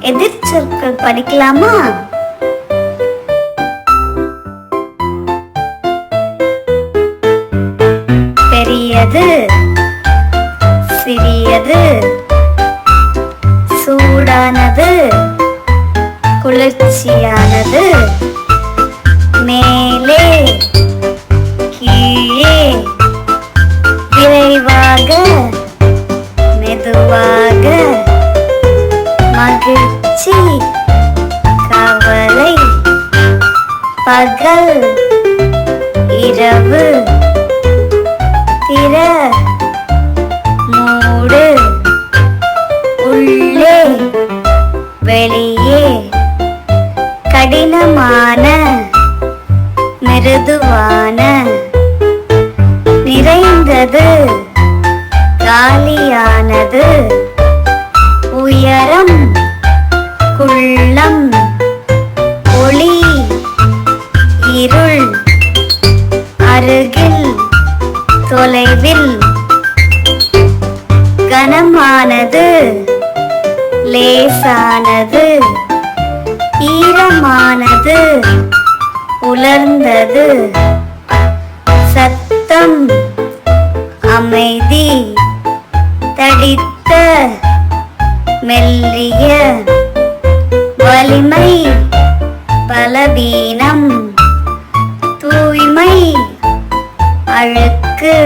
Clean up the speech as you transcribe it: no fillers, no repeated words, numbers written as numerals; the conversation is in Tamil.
எதிர்ச்சொற்கள் படிக்கலாமா? பெரியது, சிறியது, சூடானது, குளிர்ச்சியானது, மேலே, கீழே, விரைவாக, மெதுவாக, மகிழ்ச்சி, கவலை, பகல், இரவு, திற, மூடு, உள்ளே, வெளியே, கடினமான, மிருதுவான, நிறைந்தது, காலியானது, உயரம், குள்ளம், ஒளி, இருள், அருகில், தொலைவில், கனமானது, லேசானது, ஈரமானது, உலர்ந்தது, சத்தம், அமைதி, தடித்த, மெல்லிய, வலிமை, பலவீனம், தூய்மை, அழுக்கு.